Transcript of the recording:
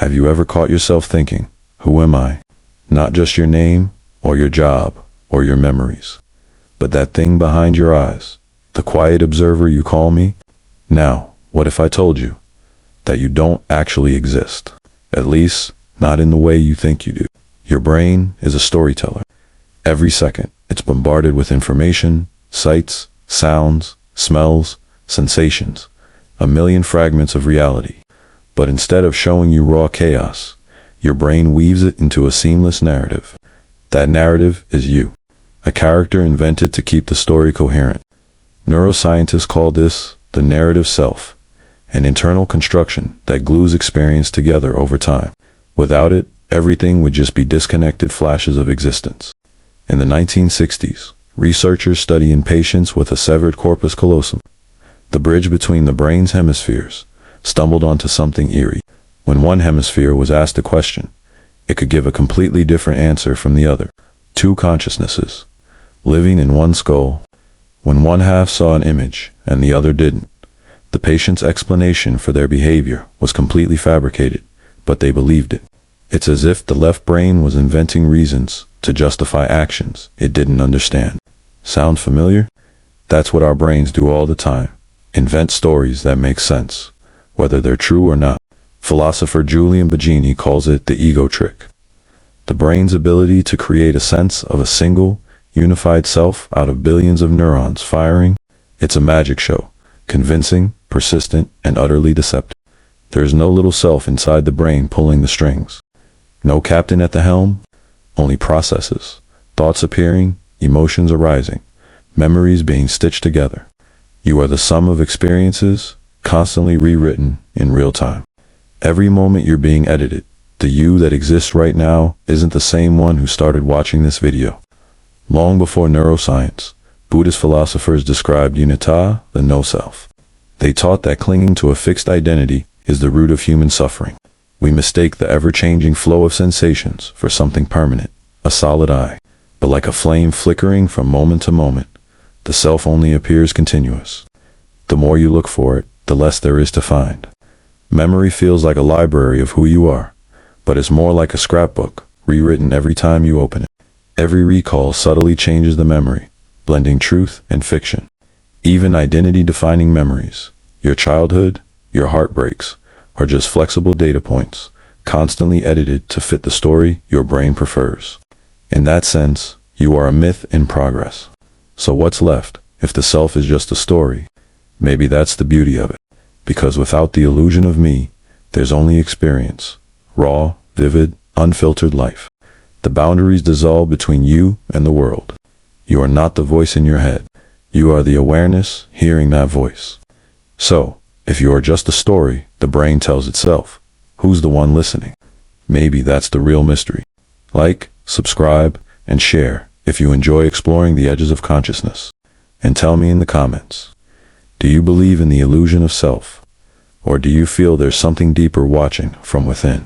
Have you ever caught yourself thinking, who am I? Not just your name, or your job, or your memories, but that thing behind your eyes, the quiet observer you call me? Now, what if I told you that you don't actually exist? At least, not in the way you think you do. Your brain is a storyteller. Every second, it's bombarded with information, sights, sounds, smells, sensations, a million fragments of reality. But instead of showing you raw chaos, your brain weaves it into a seamless narrative. That narrative is you, a character invented to keep the story coherent. Neuroscientists call this the narrative self, an internal construction that glues experience together over time. Without it, everything would just be disconnected flashes of existence. In the 1960s, researchers studying patients with a severed corpus callosum, the bridge between the brain's hemispheres, stumbled onto something eerie. When one hemisphere was asked a question, it could give a completely different answer from the other. Two consciousnesses, living in one skull. When one half saw an image and the other didn't, the patient's explanation for their behavior was completely fabricated, but they believed it. It's as if the left brain was inventing reasons to justify actions it didn't understand. Sound familiar? That's what our brains do all the time. Invent stories that make sense, whether they're true or not. Philosopher Julian Baggini calls it the ego trick. The brain's ability to create a sense of a single, unified self out of billions of neurons firing. It's a magic show, convincing, persistent, and utterly deceptive. There is no little self inside the brain pulling the strings. No captain at the helm, only processes, thoughts appearing, emotions arising, memories being stitched together. You are the sum of experiences, constantly rewritten in real time. Every moment you're being edited. The you that exists right now isn't the same one who started watching this video. Long before neuroscience, Buddhist philosophers described unita, the no-self. They taught that clinging to a fixed identity is the root of human suffering. We mistake the ever-changing flow of sensations for something permanent, a solid I. But like a flame flickering from moment to moment, the self only appears continuous. The more you look for it, the less there is to find. Memory feels like a library of who you are, but it's more like a scrapbook, rewritten every time you open it. Every recall subtly changes the memory, blending truth and fiction. Even identity-defining memories, your childhood, your heartbreaks, are just flexible data points, constantly edited to fit the story your brain prefers. In that sense, you are a myth in progress. So what's left, if the self is just a story? Maybe that's the beauty of it. Because without the illusion of me, there's only experience. Raw, vivid, unfiltered life. The boundaries dissolve between you and the world. You are not the voice in your head. You are the awareness hearing that voice. So, if you are just a story, the brain tells itself, who's the one listening? Maybe that's the real mystery. Like, subscribe, and share if you enjoy exploring the edges of consciousness. And tell me in the comments, do you believe in the illusion of self? Or do you feel there's something deeper watching from within?